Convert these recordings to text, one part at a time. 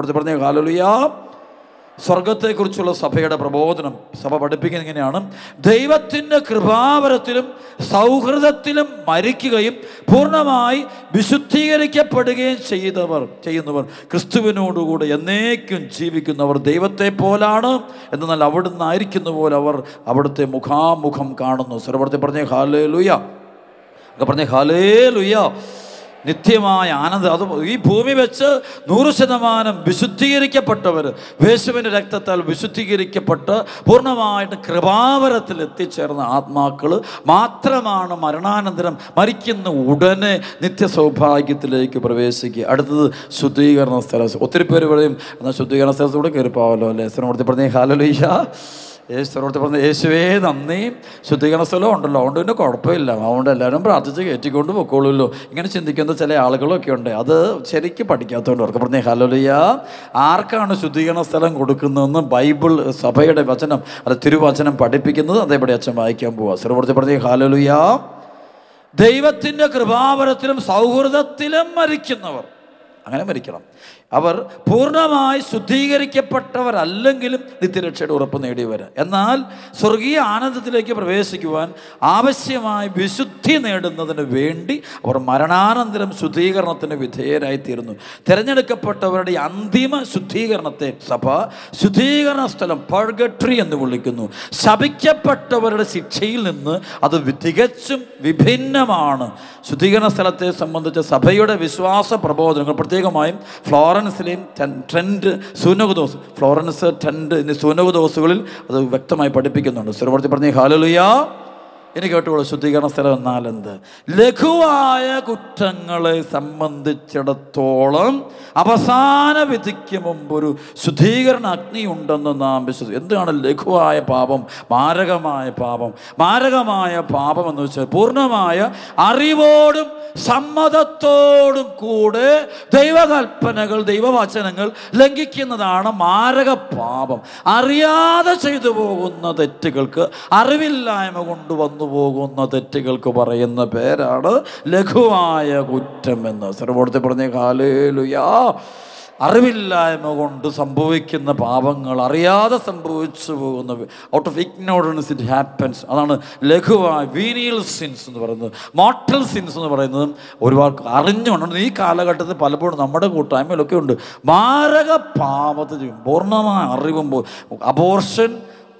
സ്വരപ്പെടുത്തി പറഞ്ഞേ ഹല്ലേലൂയ. സ്വർഗത്തെക്കുറിച്ചുള്ള സഭയുടെ പ്രബോധനം സഭ പഠിപ്പിക്കുന്നത് ഇങ്ങനെയാണ്: ദൈവത്തിൻ്റെ കൃപാവരത്തിലും സൗഹൃദത്തിലും മരിക്കുകയും പൂർണ്ണമായി വിശുദ്ധീകരിക്കപ്പെടുകയും ചെയ്യുന്നവർ ക്രിസ്തുവിനോടുകൂടെ എന്നേക്കും ജീവിക്കുന്നവർ ദൈവത്തെ പോലാണ്. എന്നാൽ അവിടുന്ന് ആയിരിക്കുന്ന പോലെ അവർ അവിടുത്തെ മുഖാമുഖം കാണുന്നു. സ്വരപ്പെടുത്തി പറഞ്ഞേ ഹല്ലേലൂയ. ഒക്കെ പറഞ്ഞേ ഹല്ലേലൂയ. നിത്യമായ ആനന്ദം. അത് ഈ ഭൂമി വെച്ച് 100% വിശുദ്ധീകരിക്കപ്പെട്ടവർ, യേശുവിൻ്റെ രക്തത്താൽ വിശുദ്ധീകരിക്കപ്പെട്ട് പൂർണ്ണമായിട്ട് കൃപാവരത്തിൽ എത്തിച്ചേർന്ന ആത്മാക്കൾ മാത്രമാണ് മരണാനന്തരം മരിക്കുന്ന ഉടനെ നിത്യസൗഭാഗ്യത്തിലേക്ക് പ്രവേശിക്കുക. അടുത്തത് ശുദ്ധീകരണ സ്ഥലം. ഒത്തിരി പേര് പറയും എന്നാൽ ശുദ്ധീകരണ സ്ഥലത്തൂടെ കയറിപ്പോവാമല്ലോ അല്ലേ? സ്ഥലം പറഞ്ഞേ ഹല്ലേലൂയ. യേശുവിനോട് പറഞ്ഞ യേശുവേ നന്ദി. ശുദ്ധീകരണ സ്ഥലം ഉണ്ടല്ലോ, അതുകൊണ്ട് പിന്നെ കുഴപ്പമില്ല, അതുകൊണ്ട് എല്ലാവരും പ്രാർത്ഥിച്ച് കയറ്റിക്കൊണ്ട് പൊക്കോളൂല്ലോ. ഇങ്ങനെ ചിന്തിക്കുന്ന ചില ആളുകളൊക്കെ ഉണ്ട്. അത് ശരിക്കും പഠിക്കാത്തതുകൊണ്ട് അവർക്ക് പറഞ്ഞേ ഹല്ലേലൂയ. ആർക്കാണ് ശുദ്ധീകരണ സ്ഥലം കൊടുക്കുന്നതെന്ന് ബൈബിൾ സഭയുടെ വചനം, അത് തിരുവചനം പഠിപ്പിക്കുന്നത്. അതേപടി അച്ഛൻ വായിക്കാൻ പോവുക. സ്വരപ്പെടുത്തി പറഞ്ഞേ ഹല്ലേലൂയ. ദൈവത്തിൻ്റെ കൃപാവരത്തിലും സൗഹൃദത്തിലും മരിക്കുന്നവർ, അങ്ങനെ മരിക്കണം. അവർ പൂർണ്ണമായി ശുദ്ധീകരിക്കപ്പെട്ടവരല്ലെങ്കിലും നിത്യരക്ഷയുടെ ഉറപ്പ് നേടിയവർ. എന്നാൽ സ്വർഗീയ ആനന്ദത്തിലേക്ക് പ്രവേശിക്കുവാൻ ആവശ്യമായ വിശുദ്ധി നേടുന്നതിന് വേണ്ടി അവർ മരണാനന്തരം ശുദ്ധീകരണത്തിന് വിധേയരായിത്തീരുന്നു. തിരഞ്ഞെടുക്കപ്പെട്ടവരുടെ അന്തിമ ശുദ്ധീകരണത്തെ സഭ ശുദ്ധീകരണ സ്ഥലം പർഗട്ടറി എന്ന് വിളിക്കുന്നു. ശപിക്കപ്പെട്ടവരുടെ ശിക്ഷയിൽ നിന്ന് അത് തികച്ചും വിഭിന്നമാണ്. ശുദ്ധീകരണ സ്ഥലത്തെ സംബന്ധിച്ച സഭയുടെ വിശ്വാസ പ്രബോധനങ്ങൾ, പ്രത്യേകമായും ഫ്ലോറൻസിലെയും ട്രെൻഡ് സൂനകദോസ്, ഫ്ലോറൻസ് ട്രെൻഡ് എന്നീ സൂനകദോസുകളിൽ അത് വ്യക്തമായി പഠിപ്പിക്കുന്നുണ്ട്. സ്വരപ്പെടുത്തി പറഞ്ഞേ ഹല്ലേലൂയ. ഇനി കേട്ടുകൊള്ളു. ശുദ്ധീകരണ സ്ഥലം എന്നാൽ എന്ത്? ലഘുവായ കുറ്റങ്ങളെ സംബന്ധിച്ചിടത്തോളം അവസാന വിധിക്ക് മുമ്പ് ഒരു ശുദ്ധീകരണ അഗ്നി ഉണ്ടെന്ന് നാം വിശ്വസിക്കും. എന്താണ് ലഘുവായ പാപം? മാരകമായ പാപം. മാരകമായ പാപം എന്ന് വെച്ചാൽ പൂർണ്ണമായ അറിവോടും സമ്മതത്തോടും കൂടെ ദൈവകൽപ്പനകൾ, ദൈവവചനങ്ങൾ ലംഘിക്കുന്നതാണ് മാരക പാപം. അറിയാതെ ചെയ്തു പോകുന്ന തെറ്റുകൾക്ക്, അറിവില്ലായ്മ കൊണ്ട് വന്നു പോകുന്ന തെറ്റുകൾക്ക് പറയുന്ന പേരാണ് ലഘുവായ കുറ്റം എന്ന്. സർവോടത്തെ പറഞ്ഞ ഹല്ലേലൂയ. അറിവില്ലായ്മ കൊണ്ട് സംഭവിക്കുന്ന പാപങ്ങൾ, അറിയാതെ സംഭവിച്ചു പോകുന്ന, out of ignorance it happens, അതാണ് ലഘുവായ വീനിയൽ സിൻസ് എന്ന് പറയുന്നത്. മോർട്ടൽ സിൻസ് എന്ന് പറയുന്നത് ഒരുപാട് അറിഞ്ഞുകൊണ്ട് ഈ കാലഘട്ടത്തിൽ പലപ്പോഴും നമ്മുടെ കൂട്ടായ്മയിലൊക്കെ ഉണ്ട്. മാരക പാപത്തെ ചെയ്യും. പൂർണ്ണമായ അറിവും അബോർഷൻ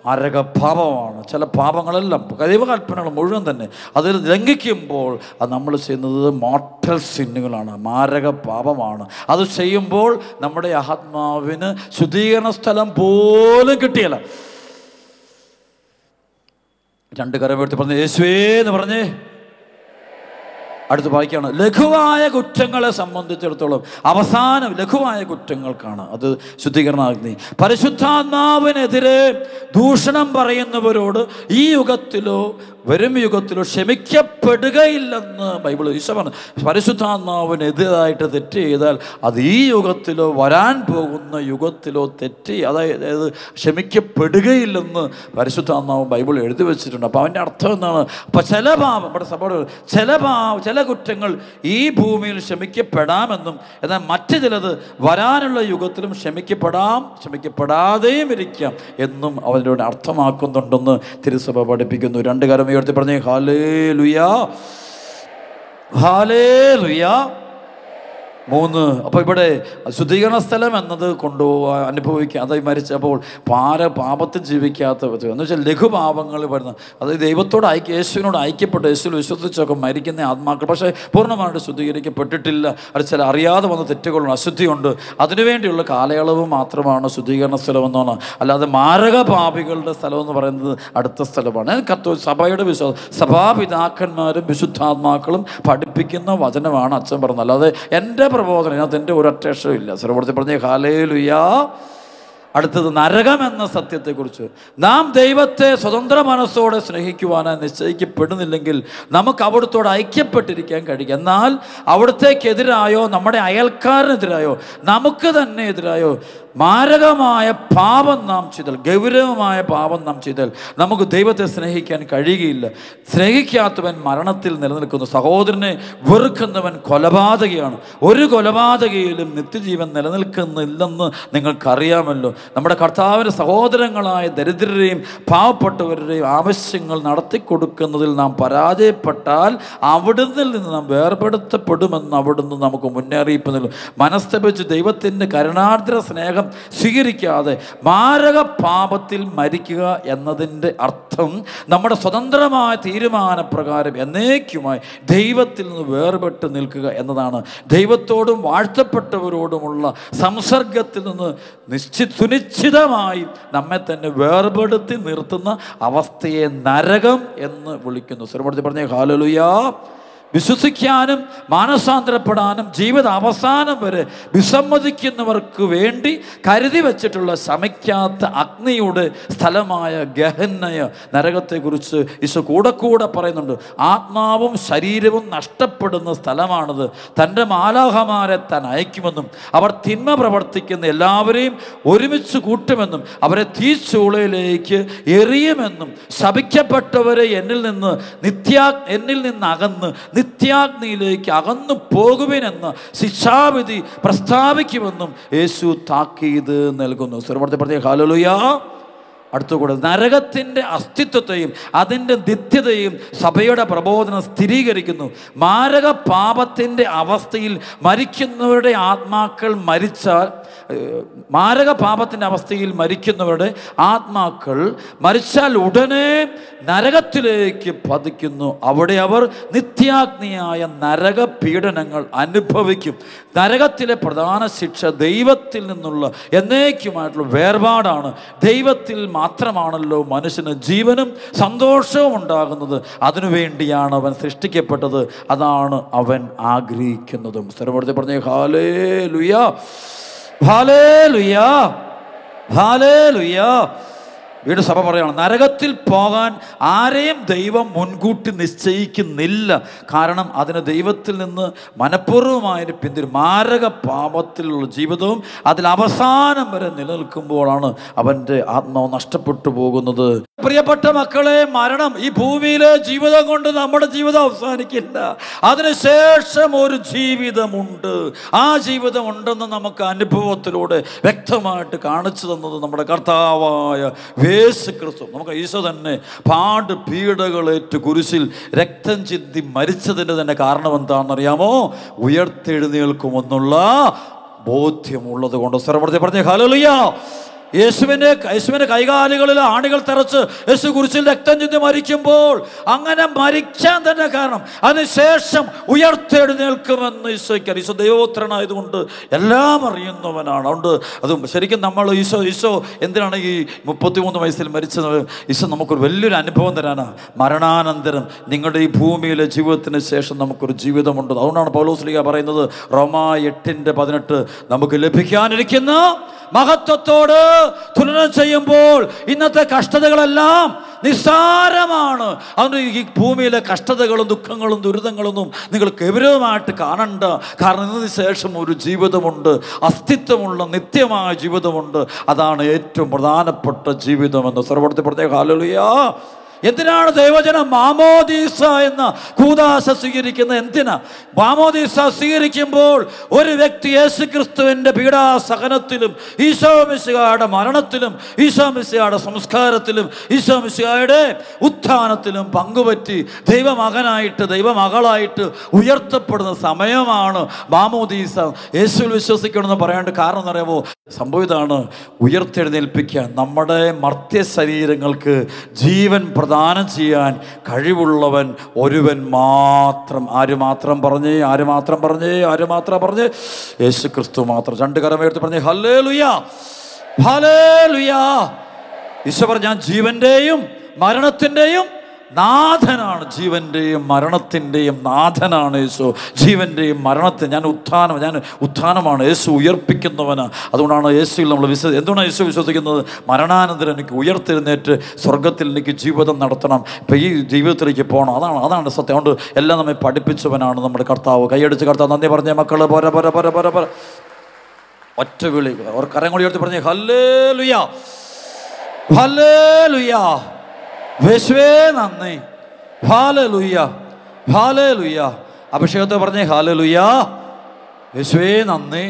മാരകപാപമാണ്. ചില പാപങ്ങളെല്ലാം ദൈവകൽപ്പനകൾ മുഴുവൻ തന്നെ അതിൽ ലംഘിക്കുമ്പോൾ അത് നമ്മൾ ചെയ്യുന്നത് മോർട്ടൽ സിന്നുകളാണ്, മാരക പാപമാണ്. അത് ചെയ്യുമ്പോൾ നമ്മുടെ ആത്മാവിന് ശുദ്ധീകരണ സ്ഥലം പോലും കിട്ടിയല്ല. രണ്ട് കരമെടുത്ത് പറഞ്ഞ് യേശുവേ എന്ന് പറഞ്ഞേ. അടുത്ത് വായിക്കുകയാണ്. ലഘുവായ കുറ്റങ്ങളെ സംബന്ധിച്ചിടത്തോളം അവസാനം ലഘുവായ കുറ്റങ്ങൾക്കാണ് അത് ശുദ്ധീകരണാഗ്നി. പരിശുദ്ധാത്മാവിനെതിരെ ദൂഷണം പറയുന്നവരോട് ഈ യുഗത്തിലോ വരും യുഗത്തിലോ ക്ഷമിക്കപ്പെടുകയില്ലെന്ന് ബൈബിൾ ഈശോയാണ്. പരിശുദ്ധാത്മാവിനെതിരായിട്ട് തെറ്റ് ചെയ്താൽ അത് ഈ യുഗത്തിലോ വരാൻ പോകുന്ന യുഗത്തിലോ തെറ്റ്, അതായത് ക്ഷമിക്കപ്പെടുകയില്ലെന്ന് പരിശുദ്ധാത്മാവ് ബൈബിൾ എഴുതി വെച്ചിട്ടുണ്ട്. അപ്പോൾ അവൻ്റെ അർത്ഥം എന്താണ്? അപ്പം ചില പാപം, നമ്മുടെ സഭയുടെ ചില കുറ്റങ്ങൾ ഈ ഭൂമിയിൽ ക്ഷമിക്കപ്പെടാമെന്നും എന്നാൽ മറ്റു ചിലത് വരാനുള്ള യുഗത്തിലും ക്ഷമിക്കപ്പെടാതെയും ഇരിക്കാം എന്നും അവരുടെ അർത്ഥമാക്കുന്നുണ്ടെന്ന് തിരുസഭ പഠിപ്പിക്കുന്നു. രണ്ട് കരം ഉയർത്തി പറഞ്ഞേ ഹല്ലേലൂയ, ഹല്ലേലൂയ. 3. അപ്പോൾ ഇവിടെ ശുദ്ധീകരണ സ്ഥലം എന്നത് കൊണ്ടുപോകാൻ അനുഭവിക്കുക, അതായത് മരിച്ചപ്പോൾ പാപത്തിൽ ജീവിക്കാത്ത എന്ന് വെച്ചാൽ ലഘുപാപങ്ങൾ വരുന്ന, അതായത് ദൈവത്തോട് യേശുവിനോട് ഐക്യപ്പെട്ട് യേശുവിൽ വിശ്വസിച്ചൊക്കെ മരിക്കുന്ന ആത്മാക്കൾ, പക്ഷേ പൂർണ്ണമായിട്ട് ശുദ്ധീകരിക്കപ്പെട്ടിട്ടില്ല. അത് ചില അറിയാതെ വന്ന തെറ്റുകളുണ്ട്, അശുദ്ധിയുണ്ട്. അതിനുവേണ്ടിയുള്ള കാലയളവ് മാത്രമാണ് ശുദ്ധീകരണ സ്ഥലം എന്നാണ്. അല്ലാതെ മാരക പാപികളുടെ സ്ഥലം എന്ന് പറയുന്നത് അടുത്ത സ്ഥലമാണ്. സഭയുടെ വിശ്വാസം, സഭാപിതാക്കന്മാരും വിശുദ്ധാത്മാക്കളും പഠിപ്പിക്കുന്ന വചനമാണ് അച്ഛൻ പറഞ്ഞത്. അല്ലാതെ എൻ്റെ പ്രബോധനം അതിനകത്ത് എൻ്റെ ഒരൊറ്റ ഇല്ല. സർവ്വത്തിൽ പറഞ്ഞേ ഹല്ലേലൂയ. അടുത്തത് നരകം എന്ന സത്യത്തെക്കുറിച്ച്. നാം ദൈവത്തെ സ്വതന്ത്ര മനസ്സോടെ സ്നേഹിക്കുവാനായി നിശ്ചയിക്കപ്പെടുന്നില്ലെങ്കിൽ നമുക്ക് അവിടുത്തോട് ഐക്യപ്പെട്ടിരിക്കാൻ കഴിയും. എന്നാൽ അവിടുത്തേക്കെതിരായോ നമ്മുടെ അയൽക്കാരനെതിരായോ നമുക്ക് തന്നെ എതിരായോ മാരകമായ പാപം നാം ചെയ്താൽ, ഗൗരവമായ പാപം നാം ചെയ്താൽ നമുക്ക് ദൈവത്തെ സ്നേഹിക്കാൻ കഴിയുകയില്ല. സ്നേഹിക്കാത്തവൻ മരണത്തിൽ നിലനിൽക്കുന്നു. സഹോദരനെ വെറുക്കുന്നവൻ കൊലപാതകയാണ്. ഒരു കൊലപാതകയിലും നിത്യജീവൻ നിലനിൽക്കുന്നില്ലെന്ന് നിങ്ങൾക്കറിയാമല്ലോ. നമ്മുടെ കർത്താവിൻ്റെ സഹോദരങ്ങളായ ദരിദ്രരെയും പാവപ്പെട്ടവരുടെയും ആവശ്യങ്ങൾ നടത്തിക്കൊടുക്കുന്നതിൽ നാം പരാജയപ്പെട്ടാൽ അവിടുന്ന് നിന്ന് നാം വേർപെടുത്തപ്പെടുമെന്ന് അവിടുന്ന് നമുക്ക് മുന്നറിയിപ്പ് നൽകും. മനസ്തപിച്ച് ദൈവത്തിൻ്റെ കരുണാർദ്ര സ്നേഹം സ്വീകരിക്കാതെ മാരക പാപത്തിൽ മരിക്കുക എന്നതിൻ്റെ അർത്ഥം നമ്മുടെ സ്വതന്ത്രമായ തീരുമാനപ്രകാരം എന്നേക്കുമായി ദൈവത്തിൽ നിന്ന് വേർപെട്ട് നിൽക്കുക എന്നതാണ്. ദൈവത്തോടും വാഴ്ത്തപ്പെട്ടവരോടുമുള്ള സംസർഗത്തിൽ നിന്ന് സുനിശ്ചിതമായി നമ്മെ തന്നെ വേർപെടുത്തി നിർത്തുന്ന അവസ്ഥയെ നരകം എന്ന് വിളിക്കുന്നു. സ്വരപ്പെടുത്തി പറഞ്ഞേ ഹല്ലേലൂയ. വിശ്വസിക്കാനും മാനസാന്തരപ്പെടാനും ജീവിത അവസാനം വരെ വിസമ്മതിക്കുന്നവർക്ക് വേണ്ടി കരുതി വച്ചിട്ടുള്ള ശമിക്കാത്ത അഗ്നിയുടെ സ്ഥലമായ ഗഹന്നയ നരകത്തെക്കുറിച്ച് ഈശോ കൂടെ പറയുന്നുണ്ട്. ആത്മാവും ശരീരവും നഷ്ടപ്പെടുന്ന സ്ഥലമാണിത്. തൻ്റെ മാലാഹമാരെ താൻ അയക്കുമെന്നും അവർ തിന്മ പ്രവർത്തിക്കുന്ന എല്ലാവരെയും ഒരുമിച്ച് കൂട്ടുമെന്നും അവരെ തീച്ചൂളയിലേക്ക് എറിയുമെന്നും ശപിക്കപ്പെട്ടവരെ എന്നിൽ നിന്ന് അകന്ന് നിത്യാഗ്നിയിലേക്ക് അകന്നു പോകുവിനെന്ന് ശിക്ഷാവിധി പ്രസ്താവിക്കുമെന്നും യേശു താക്കീത് നൽകുന്നു. സ്വരപ്പെടുത്തി പറഞ്ഞ ഹല്ലേലൂയ. അടുത്തുകൂടെ നരകത്തിൻ്റെ അസ്തിത്വത്തെയും അതിൻ്റെ നിത്യതയും സഭയുടെ പ്രബോധനം സ്ഥിരീകരിക്കുന്നു. മാരക പാപത്തിൻ്റെ അവസ്ഥയിൽ മരിക്കുന്നവരുടെ ആത്മാക്കൾ മരിച്ചാൽ ഉടനെ നരകത്തിലേക്ക് പതിക്കുന്നു. അവിടെ അവർ നിത്യാഗ്നിയായ നരക പീഡനങ്ങൾ അനുഭവിക്കും. നരകത്തിലെ പ്രധാന ശിക്ഷ ദൈവത്തിൽ നിന്നുള്ള എന്നേക്കുമായിട്ടുള്ള വേർപാടാണ്. ദൈവത്തിൽ മാത്രമാണല്ലോ മനുഷ്യന് ജീവനും സന്തോഷവും ഉണ്ടാകുന്നത്. അതിനുവേണ്ടിയാണ് അവൻ സൃഷ്ടിക്കപ്പെട്ടത്. അതാണ് അവൻ ആഗ്രഹിക്കുന്നതും. സ്ഥലപ്പെടുത്തി പറഞ്ഞേ ഹല്ലേലൂയ, ഹല്ലേലൂയ, ഹല്ലേലൂയ. വീണ്ടും സഭ പറയുകയാണ്, നരകത്തിൽ പോകാൻ ആരെയും ദൈവം മുൻകൂട്ടി നിശ്ചയിക്കുന്നില്ല. കാരണം അതിന് ദൈവത്തിൽ നിന്ന് മനഃപൂർവ്വമായൊരു പിന്തിരി. മാരക പാപത്തിലുള്ള ജീവിതവും അതിൽ അവസാനം വരെ നിലനിൽക്കുമ്പോഴാണ് അവൻ്റെ ആത്മാവ് നഷ്ടപ്പെട്ടു പോകുന്നത്. പ്രിയപ്പെട്ട മക്കളെ, മരണം ഈ ഭൂമിയിലെ ജീവിതം കൊണ്ട് നമ്മുടെ ജീവിതം അവസാനിക്കില്ല. അതിനുശേഷം ഒരു ജീവിതമുണ്ട്. ആ ജീവിതം ഉണ്ടെന്ന് നമുക്ക് അനുഭവത്തിലൂടെ വ്യക്തമായിട്ട് കാണിച്ചു തന്നത് നമ്മുടെ കർത്താവായ യേശു ക്രിസ്തു. നമുക്ക് ഈശോ തന്നെ പീഡകളേറ്റ് കുരിശിൽ രക്തം ചിന്തി മരിച്ചതിൻ്റെ തന്നെ കാരണം എന്താണെന്നറിയാമോ? ഉയർത്തെഴുന്നേൽക്കുമെന്നുള്ള ബോധ്യമുള്ളത് കൊണ്ട്. സ്വരപ്പെടുത്തി പറഞ്ഞേ ഹല്ലേലൂയ. യേശുവിൻ്റെ കൈകാലുകളിൽ ആണികൾ തറച്ച് യേശു കുരിശിൽ രക്തം ചിന്തി മരിക്കുമ്പോൾ അങ്ങനെ മരിക്കാൻ തന്നെ കാരണം അതിനുശേഷം ഉയർത്തെഴുന്നേൽക്കുമെന്ന് ഈശോയ്ക്ക്. ഈശോ ദൈവപുത്രനായതുകൊണ്ട് എല്ലാം അറിയുന്നവനാണ്. അതുകൊണ്ട് അതും ശരിക്കും നമ്മൾ ഈശോ എന്തിനാണ് ഈ 33 വയസ്സിൽ മരിച്ചത്? ഈശോ നമുക്കൊരു വലിയൊരു അനുഭവം തരാനാണ്. മരണാനന്തരം നിങ്ങളുടെ ഈ ഭൂമിയിലെ ജീവിതത്തിന് ശേഷം നമുക്കൊരു ജീവിതമുണ്ട്. അതുകൊണ്ടാണ് പൗലോസ് പറയുന്നത് റോമാ 8:18 നമുക്ക് ലഭിക്കാനിരിക്കുന്ന മഹത്വത്തോട് തുലനം ചെയ്യുമ്പോൾ ഇന്നത്തെ കഷ്ടതകളെല്ലാം നിസ്സാരമാണ്. അതുകൊണ്ട് ഈ ഭൂമിയിലെ കഷ്ടതകളും ദുഃഖങ്ങളും ദുരിതങ്ങളൊന്നും നിങ്ങൾ ഗൗരവമായിട്ട് കാണണ്ട. കാരണം ഇതിന് ശേഷം ഒരു ജീവിതമുണ്ട്, അസ്തിത്വമുള്ള നിത്യമായ ജീവിതമുണ്ട്. അതാണ് ഏറ്റവും പ്രധാനപ്പെട്ട ജീവിതമെന്ന് സ്വരപ്പെടുത്തി പറഞ്ഞ ഹല്ലേലൂയ. എന്തിനാണ് ദൈവജനം മാമോദീസ എന്ന കൂദാശ സ്വീകരിക്കുന്നത്? എന്തിനാ മാമോദീസ സ്വീകരിക്കുമ്പോൾ ഒരു വ്യക്തി യേശുക്രിസ്തുവിൻ്റെ പീഡാസഹനത്തിലും ഈശോ മിശിഹായുടെ മരണത്തിലും ഈശോ മിശിഹായുടെ സംസ്കാരത്തിലും ഈശോ മിശിഹായുടെ ഉത്ഥാനത്തിലും പങ്കുപറ്റി ദൈവമകനായിട്ട് ദൈവമകളായിട്ട് ഉയർത്തപ്പെടുന്ന സമയമാണ് മാമോദീസ. യേശുവിൽ വിശ്വസിക്കണമെന്ന് പറയാണ്ട് കാരണം എന്നറിയാമോ? സംഭവിതാണ് ഉയർത്തെഴുന്നേൽപ്പിക്കാൻ നമ്മുടെ മർത്യ ശരീരങ്ങൾക്ക് ജീവൻ പ്രദാനം ചെയ്യാൻ കഴിവുള്ളവൻ ഒരുവൻ മാത്രം. ആര് മാത്രം പറഞ്ഞേ? യേശു ക്രിസ്തു മാത്രം. 2 കരമുയർത്തി പറഞ്ഞേ ഹല്ലേലൂയ, ഹല്ലേലൂയ. ഈശോ പറഞ്ഞു, ഞാൻ ജീവന്റെയും മരണത്തിൻ്റെയും നാഥനാണ്. ജീവന്റെയും മരണത്തിൻ്റെയും നാഥനാണ് യേശു. ജീവന്റെയും ഞാൻ ഉത്ഥാനമാണ്. യേശു ഉയർപ്പിക്കുന്നവനാണ്. അതുകൊണ്ടാണ് യേശുവിൽ നമ്മൾ എന്തുകൊണ്ടാണ് യേശു വിശ്വസിക്കുന്നത്? മരണാനന്തരം എനിക്ക് ഉയർത്തെഴുന്നേറ്റ് സ്വർഗത്തിൽ എനിക്ക് ജീവിതം നടത്തണം, ഇപ്പം ഈ ജീവിതത്തിലേക്ക് പോകണം. അതാണ് സത്യം. അതുകൊണ്ട് എല്ലാം നമ്മെ പഠിപ്പിച്ചവനാണ് നമ്മുടെ കർത്താവ്. കൈയടിച്ച് കർത്താവ് നന്ദി പറഞ്ഞേ മക്കള്. ഒറ്റ വിളി. അവർ കരം കൂടി എടുത്ത് പറഞ്ഞേ ഹല്ലേലൂയ, ഹല്ലേലൂയ, യേശുവേ നന്ദി, ഹല്ലേലൂയ, ഹല്ലേലൂയ. അഭിഷേകത്തെ പറഞ്ഞേ ഹല്ലേലൂയ, യേശുവേ നന്ദി.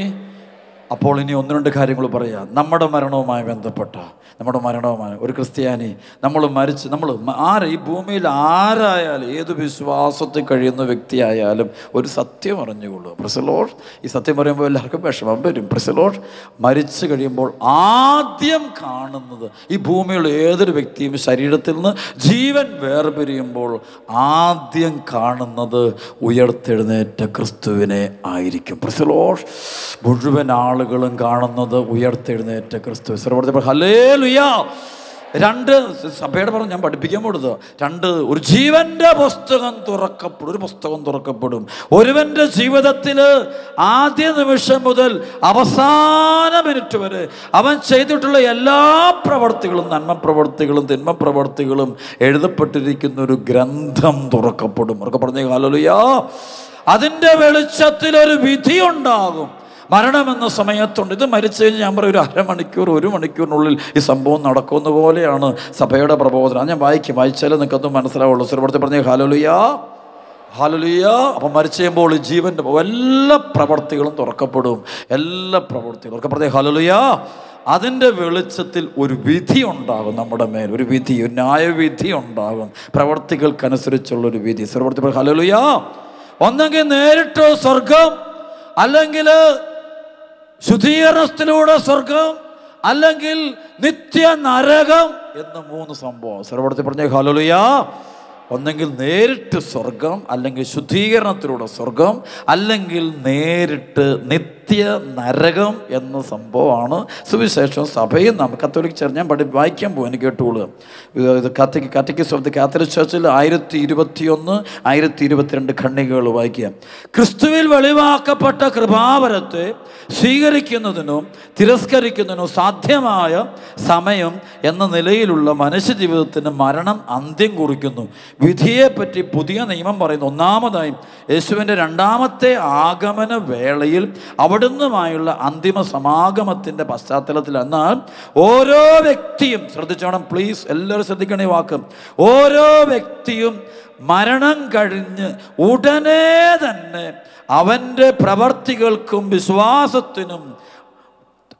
അപ്പോൾ ഇനി ഒന്ന് രണ്ട് കാര്യങ്ങൾ പറയാം. നമ്മുടെ മരണവുമായി ബന്ധപ്പെട്ട, നമ്മുടെ മരണവുമായി ഒരു ക്രിസ്ത്യാനി നമ്മൾ മരിച്ച്, നമ്മൾ ഈ ഭൂമിയിൽ ആരായാലും ഏത് വിശ്വാസത്തിൽ കഴിയുന്ന വ്യക്തിയായാലും ഒരു സത്യം അറിഞ്ഞുകൊള്ളൂ. Price the Lord. ഈ സത്യം പറയുമ്പോൾ എല്ലാവർക്കും വിഷമം വരും. Price the Lord. മരിച്ചു കഴിയുമ്പോൾ ആദ്യം കാണുന്നത്, ഈ ഭൂമിയുള്ള ഏതൊരു വ്യക്തിയും ശരീരത്തിൽ നിന്ന് ജീവൻ വേർപിരിയുമ്പോൾ ആദ്യം കാണുന്നത് ഉയർത്തെഴുന്നേറ്റ ക്രിസ്തുവിനെ ആയിരിക്കും. Price the Lord. മുഴുവൻ ആളുകളും കാണുന്നത് ഉയർത്തെഴുന്നേറ്റ ക്രിസ്തു. ഹല്ലേലൂയ. രണ്ട് സഭയുടെ പറഞ്ഞു, ഞാൻ പഠിപ്പിക്കാൻ പോടുന്നത് രണ്ട്, ഒരു ജീവന്റെ പുസ്തകം തുറക്കപ്പെടും. ഒരു പുസ്തകം തുറക്കപ്പെടും. ഒരുവന്റെ ജീവിതത്തിൽ ആദ്യ നിമിഷം മുതൽ അവസാന മിനിറ്റ് വരെ അവൻ ചെയ്തിട്ടുള്ള എല്ലാ പ്രവർത്തികളും, നന്മ പ്രവർത്തികളും തിന്മ പ്രവർത്തികളും എഴുതപ്പെട്ടിരിക്കുന്ന ഒരു ഗ്രന്ഥം തുറക്കപ്പെടും. അവർക്ക് പറഞ്ഞ ഹല്ലേലൂയ. അതിൻ്റെ വെളിച്ചത്തിൽ ഒരു വിധി ഉണ്ടാകും. മരണമെന്ന സമയത്തുണ്ട്. ഇത് മരിച്ചു കഴിഞ്ഞ് ഞാൻ പറയും ഒരു മണിക്കൂറിനുള്ളിൽ ഈ സംഭവം നടക്കുന്ന പോലെയാണ് സഭയുടെ പ്രബോധനം. ഞാൻ വായിച്ചാലേ നിങ്ങൾക്കൊന്നും മനസ്സിലാവുള്ളൂ. സ്വരപ്പെടുത്തി പറഞ്ഞേ ഹല്ലേലൂയ, ഹല്ലേലൂയ. അപ്പം മരിച്ചു കഴിയുമ്പോൾ ജീവൻ്റെ എല്ലാ പ്രവർത്തികളും തുറക്കപ്പെടും. എല്ലാ പ്രവർത്തികളും ഒക്കെ പറഞ്ഞേ ഹല്ലേലൂയ. അതിൻ്റെ വെളിച്ചത്തിൽ ഒരു വിധി ഉണ്ടാകും നമ്മുടെ മേൽ. ഒരു വിധി, ഒരു ന്യായവിധി ഉണ്ടാകും. പ്രവർത്തികൾക്കനുസരിച്ചുള്ളൊരു വിധി. സ്വരപ്പെടുത്തി പറഞ്ഞേ ഹല്ലേലൂയ. ഒന്നെങ്കിൽ നേരിട്ട് സ്വർഗം, അല്ലെങ്കിൽ ശുദ്ധീകരണത്തിലൂടെ സ്വർഗം, അല്ലെങ്കിൽ നിത്യ നരകം എന്ന് മൂന്ന് സംഭവം. സർവ്വത്തിൽ പറഞ്ഞ ഹല്ലേലൂയ. ഒന്നെങ്കിൽ നേരിട്ട് സ്വർഗം, അല്ലെങ്കിൽ ശുദ്ധീകരണത്തിലൂടെ സ്വർഗം, അല്ലെങ്കിൽ നേരിട്ട് നിത്യ നരകം എന്ന സംഭവമാണ് സുവിശേഷം. സഭയും നാം കത്തോലിക് ചർച്ച്, ഞാൻ വായിക്കാൻ പോകും, എനിക്ക് കേട്ടുകൊള്ളുക. ഇത് കാറ്റക്കിസം ഓഫ് ദി കാത്തലിക് ചർച്ചിൽ 1021, 1022 ഖണ്ഡികകൾ വായിക്കുക. ക്രിസ്തുവിൽ വെളിവാക്കപ്പെട്ട കൃപാവരത്തെ സ്വീകരിക്കുന്നതിനും തിരസ്കരിക്കുന്നതിനും സാധ്യമായ സമയം എന്ന നിലയിലുള്ള മനുഷ്യ ജീവിതത്തിന് മരണം അന്ത്യം കുറിക്കുന്നു. വിധിയെപ്പറ്റി പുതിയ നിയമം പറയുന്നു. ഒന്നാമതായി യേശുവിൻ്റെ രണ്ടാമത്തെ ആഗമന വേളയിൽ അവിടുന്നുമായുള്ള അന്തിമ സമാഗമത്തിൻ്റെ പശ്ചാത്തലത്തിൽ. എന്നാൽ ഓരോ വ്യക്തിയും ശ്രദ്ധിച്ചോണം, പ്ലീസ് എല്ലാവരും ശ്രദ്ധിക്കണേ വാക്ക്. ഓരോ വ്യക്തിയും മരണം കഴിഞ്ഞ് ഉടനെ തന്നെ അവൻ്റെ പ്രവർത്തികൾക്കും വിശ്വാസത്തിനും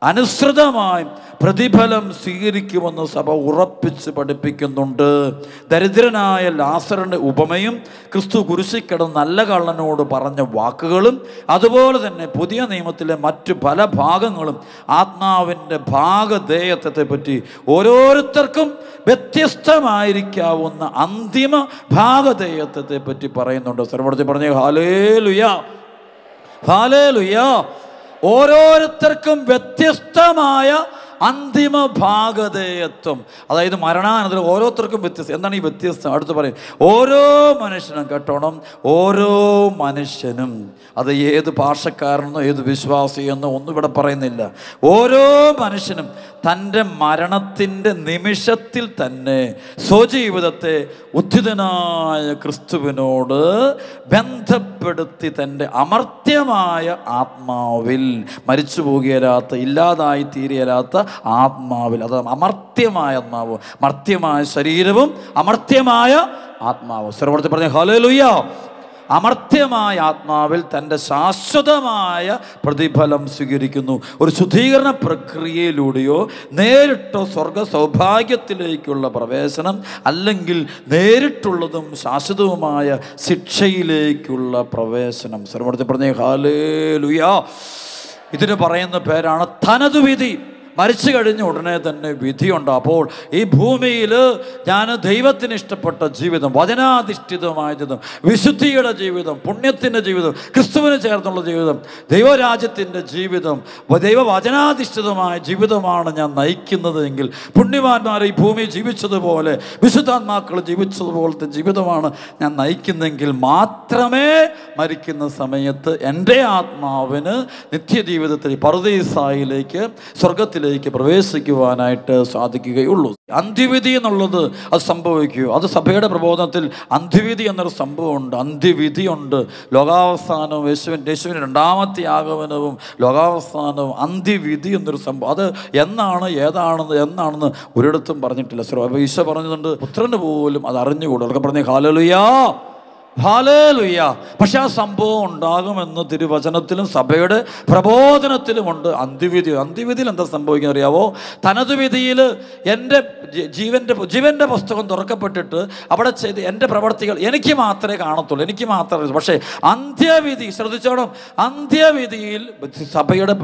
അനുസൃതമായി പ്രതിഫലം സ്വീകരിക്കുമെന്ന് സഭ ഉറപ്പിച്ച് പഠിപ്പിക്കുന്നുണ്ട്. ദരിദ്രനായ ലാസറിൻ്റെ ഉപമയും ക്രിസ്തു കുരിശിൽ കിടന്ന നല്ല കള്ളനോട് പറഞ്ഞ വാക്കുകളും അതുപോലെ തന്നെ പുതിയ നിയമത്തിലെ മറ്റു പല ഭാഗങ്ങളും ആത്മാവിൻ്റെ ഭാഗധേയത്വത്തെ പറ്റി ഓരോരുത്തർക്കും വ്യത്യസ്തമായിരിക്കാവുന്ന അന്തിമ ഭാഗധേയത്വത്തെ പറ്റി പറയുന്നുണ്ട്. സർവ്വത്തിൽ പറഞ്ഞേ ഹല്ലേലൂയ, ഹല്ലേലൂയ. ഓരോരുത്തർക്കും വ്യത്യസ്തമായ അന്തിമ ഭാഗധേയത്വം, അതായത് മരണാനന്തരം ഓരോരുത്തർക്കും വ്യത്യസ്തം. എന്താണ് ഈ വ്യത്യസ്തം? അടുത്ത് പറയും. ഓരോ മനുഷ്യനും, കേട്ടോണം, ഓരോ മനുഷ്യനും, അത് ഏത് ഭാഷക്കാരനോ ഏത് വിശ്വാസിയെന്നോ ഒന്നും ഇവിടെ പറയുന്നില്ല. ഓരോ മനുഷ്യനും തൻ്റെ മരണത്തിൻ്റെ നിമിഷത്തിൽ തന്നെ സ്വജീവിതത്തെ ഉദ്ധിതനായ ക്രിസ്തുവിനോട് ബന്ധപ്പെടുത്തി തൻ്റെ അമർത്യമായ ആത്മാവിൽ, മരിച്ചു പോകുകയില്ലാത്ത, ഇല്ലാതായി തീരുകയില്ലാത്ത ആത്മാവിൽ, അത് അമർത്യമായ ആത്മാവ്, മർത്യമായ ശരീരവും അമർത്യമായ ആത്മാവ്. സർവ്വത്തിൽ പറഞ്ഞ ഹല്ലേലൂയ. അമർത്യമായ ആത്മാവിൽ തൻ്റെ ശാശ്വതമായ പ്രതിഫലം സ്വീകരിക്കുന്നു. ഒരു ശുദ്ധീകരണ പ്രക്രിയയിലൂടെയോ നേരിട്ടോ സ്വർഗ സൗഭാഗ്യത്തിലേക്കുള്ള പ്രവേശനം, അല്ലെങ്കിൽ നേരിട്ടുള്ളതും ശാശ്വതവുമായ ശിക്ഷയിലേക്കുള്ള പ്രവേശനം. സർവ്വത്തിൽ പറഞ്ഞ ഹല്ലേലൂയ. ഇതിന് പറയുന്ന പേരാണ് തനതു വിധി. മരിച്ചു കഴിഞ്ഞ ഉടനെ തന്നെ വിധിയുണ്ട്. അപ്പോൾ ഈ ഭൂമിയിൽ ഞാൻ ദൈവത്തിന് ഇഷ്ടപ്പെട്ട ജീവിതം, വചനാധിഷ്ഠിതമായ ജീവിതം, വിശുദ്ധിയുടെ ജീവിതം, പുണ്യത്തിൻ്റെ ജീവിതം, ക്രിസ്തുവിന് ചേർന്നുള്ള ജീവിതം, ദൈവരാജ്യത്തിൻ്റെ ജീവിതം, ദൈവവചനാധിഷ്ഠിതമായ ജീവിതമാണ് ഞാൻ നയിക്കുന്നത് എങ്കിൽ, പുണ്യവാന്മാർ ഈ ഭൂമി ജീവിച്ചതുപോലെ, വിശുദ്ധാത്മാക്കൾ ജീവിച്ചതുപോലത്തെ ജീവിതമാണ് ഞാൻ നയിക്കുന്നെങ്കിൽ മാത്രമേ മരിക്കുന്ന സമയത്ത് എൻ്റെ ആത്മാവിന് നിത്യജീവിതത്തിൽ പറുദീസായിലേക്ക്, സ്വർഗത്തിൽ സ്വർഗത്തിലേക്ക് പ്രവേശിക്കുവാനായിട്ട് സാധിക്കുകയുള്ളൂ. അന്ത്യവിധി എന്നുള്ളത് അത് സംഭവിക്കൂ. അത് സഭയുടെ പ്രബോധനത്തിൽ അന്ത്യവിധി എന്നൊരു സംഭവമുണ്ട്, അന്ത്യവിധിയുണ്ട്. ലോകാവസാനവും യേശുവിൻ്റെ രണ്ടാമത്തെ ആഗമനവും ലോകാവസാനവും അന്ത്യവിധി എന്നൊരു സംഭവം. അത് എന്നാണെന്ന് ഒരിടത്തും പറഞ്ഞിട്ടില്ല. ഈശോ പറഞ്ഞിട്ടുണ്ട്, പുത്രന് പോലും അത് അറിഞ്ഞുകൂടും. അവർക്ക് പറഞ്ഞേ ഹല്ലേലൂയ, ഹല്ലേലൂയ. പക്ഷെ ആ സംഭവം ഉണ്ടാകുമെന്ന് തിരുവചനത്തിലും സഭയുടെ പ്രബോധനത്തിലുമുണ്ട്. അന്ത്യവിധിയിൽ എന്താ സംഭവിക്കുന്നത് അറിയാവോ? തനതു വിധിയിൽ എൻ്റെ ജീവൻ്റെ പുസ്തകം തുറക്കപ്പെട്ടിട്ട് അവിടെ ചെയ്ത് എൻ്റെ പ്രവർത്തികൾ എനിക്ക് മാത്രമേ കാണത്തുള്ളൂ, എനിക്ക് മാത്രമേ. പക്ഷേ അന്ത്യവിധി ശ്രദ്ധിച്ചോണം, അന്ത്യവിധിയിൽ സഭയുടെ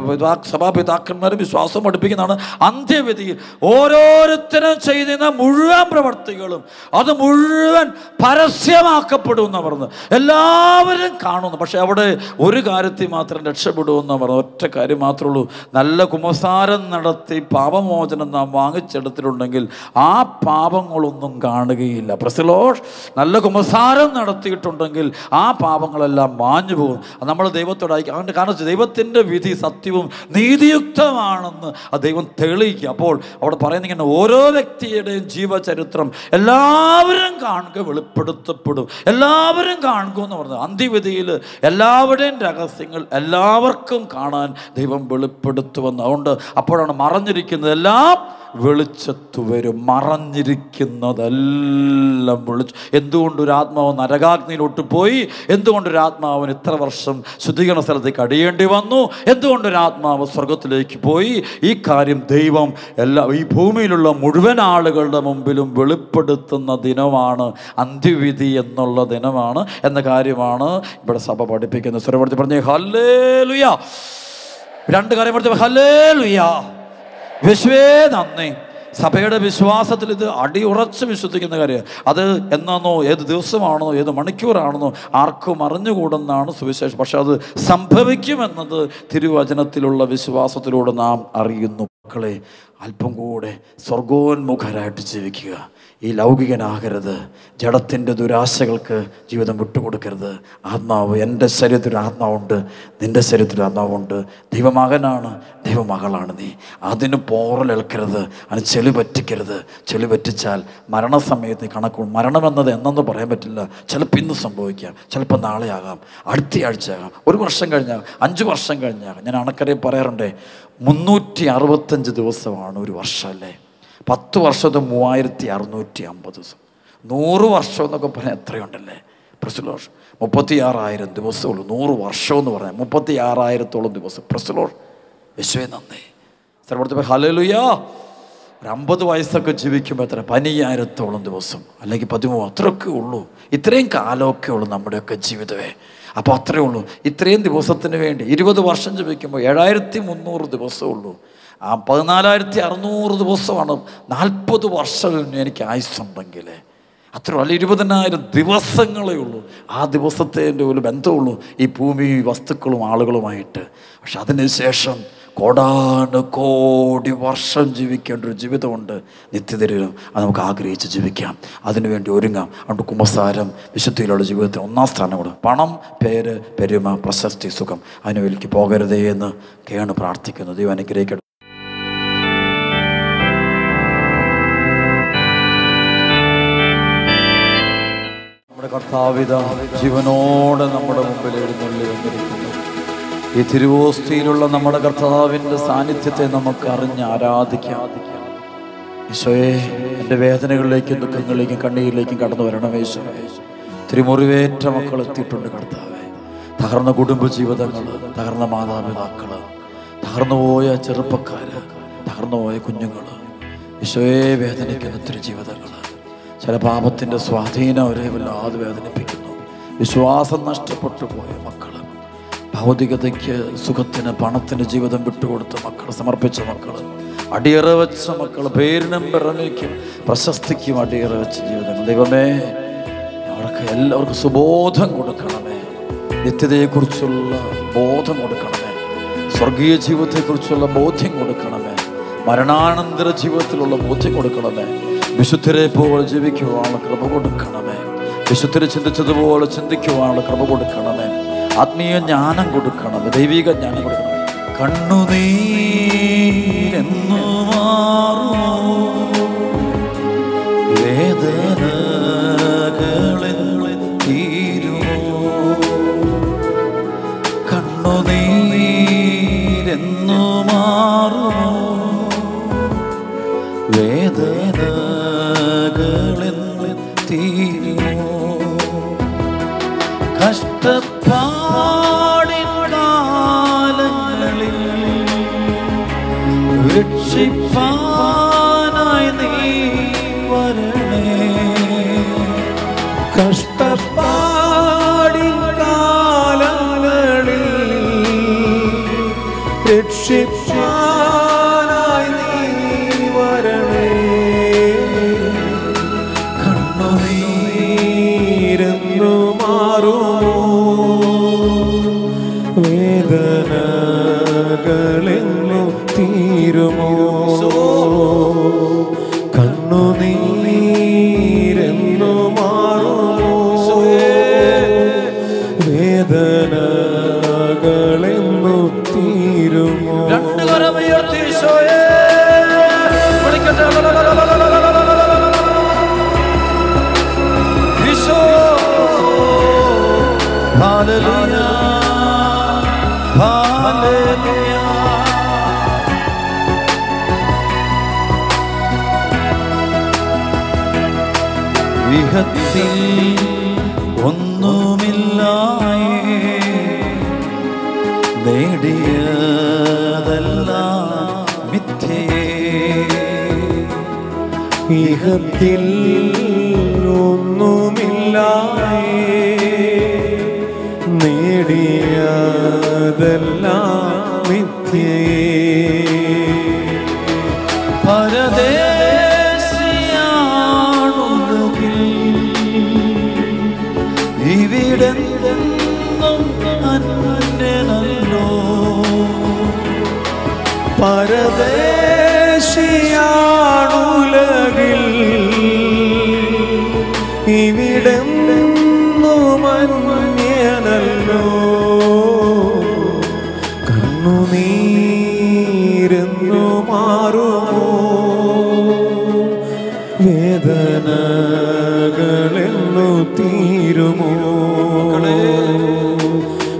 സഭാപിതാക്കന്മാരും വിശ്വാസം പഠിപ്പിക്കുന്നതാണ്. അന്ത്യവിധിയിൽ ഓരോരുത്തരും ചെയ്യുന്ന മുഴുവൻ പ്രവർത്തികളും അത് മുഴുവൻ പരസ്യമാക്കപ്പെടുന്ന പറഞ്ഞ് എല്ലാവരും കാണുന്നു. പക്ഷെ അവിടെ ഒരു കാര്യത്തിൽ മാത്രം രക്ഷപ്പെടുമെന്ന് പറഞ്ഞു. ഒറ്റ കാര്യം മാത്രമേ ഉള്ളൂ, നല്ല കുമ്പസാരം നടത്തി പാപമോചനം നാം വാങ്ങിച്ചെടുത്തിട്ടുണ്ടെങ്കിൽ ആ പാപങ്ങളൊന്നും കാണുകയില്ല. Price the Lord. നല്ല കുമ്പസാരം നടത്തിയിട്ടുണ്ടെങ്കിൽ ആ പാപങ്ങളെല്ലാം മാഞ്ഞു പോകും. നമ്മൾ ദൈവത്തോടായി കാരണം ദൈവത്തിൻ്റെ വിധി സത്യവും നീതിയുക്തമാണെന്ന് ആ ദൈവം തെളിയിക്കുക. അപ്പോൾ അവിടെ പറയുന്നിങ്ങനെ ഓരോ വ്യക്തിയുടെയും ജീവചരിത്രം എല്ലാവരും കാണുക, വെളിപ്പെടുത്തപ്പെടും. എല്ലാവരും കാണുക എന്ന് പറഞ്ഞത് അന്ത്യവിധിയിൽ എല്ലാവരുടെയും രഹസ്യങ്ങൾ എല്ലാവർക്കും കാണാൻ ദൈവം വെളിപ്പെടുത്തുമെന്ന്. അതുകൊണ്ട് അപ്പോഴാണ് മറഞ്ഞിരിക്കുന്നതെല്ലാം വെളിച്ചത്തു വരും. മറഞ്ഞിരിക്കുന്നതെല്ലാം വെളിച്ചു. എന്തുകൊണ്ടൊരു ആത്മാവ് നരകാഗ്നിയിലോട്ട് പോയി? എന്തുകൊണ്ടൊരു ആത്മാവിന് ഇത്ര വർഷം ശുദ്ധീകരണ സ്ഥലത്തേക്ക് അടിയേണ്ടി വന്നു? എന്തുകൊണ്ടൊരു ആത്മാവ് സ്വർഗത്തിലേക്ക് പോയി? ഈ കാര്യം ദൈവം ഈ ഭൂമിയിലുള്ള മുഴുവൻ ആളുകളുടെ മുമ്പിലും വെളിപ്പെടുത്തുന്ന ദിനമാണ് അന്ത്യവിധി എന്നുള്ള ദിനമാണ് എന്ന കാര്യമാണ് ഇവിടെ സഭ പഠിപ്പിക്കുന്നത്. സ്വരപ്പെടുത്തി പറഞ്ഞേ ഹല്ലേലൂയ. രണ്ട് കാര്യം പഠിച്ച ഹല്ലേലൂയ. യേശുവേ നന്ദി. സഭയുടെ വിശ്വാസത്തിൽ ഇത് അടിയുറച്ച് വിശ്വസിക്കുന്ന കാര്യം. അത് എന്നാന്നോ, ഏത് ദിവസമാണെന്നോ, ഏത് മണിക്കൂറാണെന്നോ ആർക്കും അറിഞ്ഞുകൂടെന്നാണ് സുവിശേഷം. പക്ഷെ അത് സംഭവിക്കുമെന്നത് തിരുവചനത്തിലുള്ള വിശ്വാസത്തിലൂടെ നാം അറിയുന്നു. മക്കളെ, അല്പം കൂടെ സ്വർഗോന്മുഖരായിട്ട് ജീവിക്കുക. ഈ ലൗകികനാകരുത്. ജഡത്തിൻ്റെ ദുരാശകൾക്ക് ജീവിതം വിട്ടുകൊടുക്കരുത്. ആത്മാവ്, എൻ്റെ ശരീരത്തിൽ ആത്മാവുണ്ട്, നിൻ്റെ ശരീരത്തിൽ ആത്മാവുണ്ട്. ദൈവമകനാണ്, ദൈവമകളാണ് നീ. അതിന് പോറലേൽക്കരുത്, അതിന് ചെളി പറ്റിക്കരുത്. ചെളി പറ്റിച്ചാൽ മരണസമയത്ത് കണക്കും. മരണമെന്നത് എന്നെന്ന് പറയാൻ പറ്റില്ല. ചിലപ്പോൾ ഇന്ന് സംഭവിക്കാം, ചിലപ്പോൾ നാളെ ആകാം, അടുത്ത ആഴ്ചയാകാം, 1 വർഷം കഴിഞ്ഞാകാം, 5 വർഷം കഴിഞ്ഞാകാം. ഞാൻ അണക്കരയിൽ പറയാറുണ്ട്, 365 ദിവസമാണ് ഒരു വർഷം അല്ലേ? 10 വർഷത്തെ 3650 ദിവസം. 100 വർഷം എന്നൊക്കെ പറഞ്ഞാൽ എത്രയുണ്ടല്ലേ? Praise the Lord. 36,000 ദിവസമുള്ളൂ. 100 വർഷം എന്ന് പറഞ്ഞാൽ 36,000-ഓളം ദിവസം. Praise the Lord. യേശുവേ നന്ദി. സർവ്വത്തെ ഹല്ലേലൂയ. 50 വയസ്സൊക്കെ ജീവിക്കുമ്പോൾ എത്ര? 15,000-ഓളം ദിവസം, അല്ലെങ്കിൽ 13, അത്രയൊക്കെ ഉള്ളൂ. ഇത്രയും കാലമൊക്കെ ഉള്ളൂ നമ്മുടെയൊക്കെ ജീവിതമേ. അപ്പോൾ അത്രയേ ഉള്ളൂ. ഇത്രയും ദിവസത്തിന് വേണ്ടി 20 വർഷം ജീവിക്കുമ്പോൾ 7,300 ദിവസമുള്ളൂ. ആ 14,600 ദിവസമാണ്. 40 വർഷം എനിക്ക് ആയുസ്സുണ്ടെങ്കിൽ അത്ര അല്ല, 20,000 ദിവസങ്ങളേ ഉള്ളൂ. ആ ദിവസത്തിൻ്റെ ഒരു ബന്ധമുള്ളൂ ഈ ഭൂമി വസ്തുക്കളും ആളുകളുമായിട്ട്. പക്ഷെ അതിനുശേഷം കോടാനുകോടി വർഷം ജീവിക്കേണ്ട ഒരു ജീവിതമുണ്ട് നിത്യതയിലും. അത് നമുക്ക് ആഗ്രഹിച്ച് ജീവിക്കാം, അതിനുവേണ്ടി ഒരുങ്ങാം. അതുകൊണ്ട് കുമ്പസാരം വിശുദ്ധിയിലുള്ള ജീവിതത്തിന് 1-ാം സ്ഥാനം കൊടുക്കും. പണം, പേര്, പെരുമ, പ്രശസ്തി, സുഖം അതിന് വലിക്ക് പോകരുതേ എന്ന് കേണ് പ്രാർത്ഥിക്കുന്നു. ദൈവം അനുഗ്രഹിക്കട്ടെ. നമ്മുടെ കർത്താവിത ജീവനോടെ നമ്മുടെ മുമ്പിൽ എഴുന്നള്ളി വന്നിരിക്കുന്നു. ഈ തിരുവോസ്തിയിലുള്ള നമ്മുടെ കർത്താവിൻ്റെ സാന്നിധ്യത്തെ നമുക്ക് അറിഞ്ഞ് ആരാധിക്കാം. ഈശോയെ, എൻ്റെ വേദനകളിലേക്കും ദുഃഖങ്ങളിലേക്കും കണ്ണീരിലേക്കും കടന്നു വരണമേ. ഈശോയെ, തിരുമുറിവേറ്റ മക്കൾ എത്തിയിട്ടുണ്ട് കർത്താവേ. തകർന്ന കുടുംബജീവിതങ്ങൾ, തകർന്ന മാതാപിതാക്കൾ, തകർന്നുപോയ ചെറുപ്പക്കാർ, തകർന്നുപോയ കുഞ്ഞുങ്ങൾ, ഈശോയെ വേദനിക്കുന്ന ഒത്തിരി ജീവിതങ്ങൾ. ചില പാപത്തിൻ്റെ സ്വാധീനം അവരെ വല്ലാതെ വേദനിപ്പിക്കുന്നു. വിശ്വാസം നഷ്ടപ്പെട്ടു പോയ മക്കൾ, ഭൗതികതയ്ക്ക്, സുഖത്തിന്, പണത്തിന് ജീവിതം വിട്ടുകൊടുത്ത മക്കൾ, സമർപ്പിച്ച മക്കൾ, അടിയറ വെച്ച മക്കൾ, പേരിനും പിറമയ്ക്കും പ്രശസ്തിക്കും അടിയറ വെച്ച ജീവിതങ്ങൾ. ദൈവമേ, അവർക്ക് എല്ലാവർക്കും സുബോധം കൊടുക്കണമേ. നിത്യതയെക്കുറിച്ചുള്ള ബോധം കൊടുക്കണമേ. സ്വർഗീയ ജീവിതത്തെക്കുറിച്ചുള്ള ബോധ്യം കൊടുക്കണമേ. മരണാനന്തര ജീവിതത്തിലുള്ള ബോധ്യം കൊടുക്കണമേ. വിശുദ്ധരെ പോലെ ജീവിക്കുവാനുള്ള കൃപ കൊടുക്കണമേ. വിശുദ്ധരെ ചിന്തിച്ചതുപോലെ ചിന്തിക്കുവാനുള്ള കൃപ കൊടുക്കണമേ. ആത്മീയ ജ്ഞാനം കൊടുക്കണമേ. ദൈവിക ജ്ഞാനം കൊടുക്കണം. കണ്ണുനീരെന്നു മാറുമോ, വേദനകളെന്ന് തീരുമോ, കണ്ണുനീരെന്നു മാറുമോ, വേദനകളെന്ന് തീരുമോ, കഷ്ടപ്പാടിൻ കാലങ്ങളിൽ രക്ഷിപ്പാനായി നീ വരണേ, കഷ്ടപ്പാടിൻ കാലങ്ങളിൽ രക്ഷിപ്പാനായി നീ വരണേ, കണ്ണുനീരെന്നു മാറുമോ, വേദനകളെന്നു തീരുമോ, കണ്ണുനീരെന്നു മാറുമോ, വേദനകളെന്നു തീരുമോ. രണ്ട് കരമുയർത്തി ഈശോയെ വിളിക്കട്ടെ. ഈശോ ഹല്ലേലൂയ ഹല്ലേലൂയ. വിഹത്തിൽ ഒന്നുമില്ലായേ നേടിയതെല്ലാം മിഥ്യയേ, ഇഹത്തിൽ ഒന്നുമില്ലായേ നേടിയതെല്ലാം മിഥ്യയേ, പരദേശിയാണുലകിൽ ഇവിടെന്തെന്നും അന്യനല്ലോ, പരദേശിയാണുലകിൽ ഇവിടെന്നും അന്യനല്ലോ, കണ്ണുനീരെന്നു മാറുമോ, വേദനകളെന്നു തീരുമോ,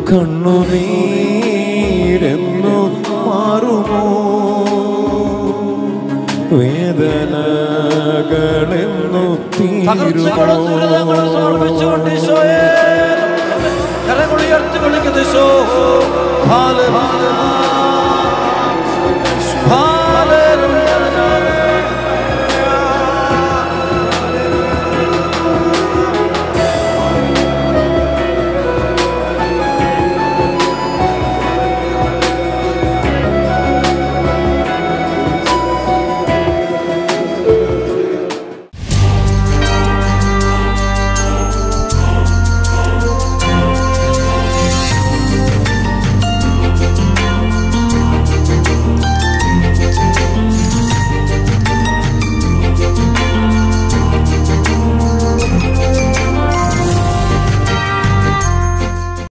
കണ്ണുനീരെന്നു മാറുമോ, വേദനകളെന്നു തീരുമോ. സമർപ്പിച്ചുകൊണ്ട് ഈശോയെ കരങ്ങൾ ഉയർത്തി വിളിക്കുന്നു. ഈശോ ഹല്ലേലൂയ.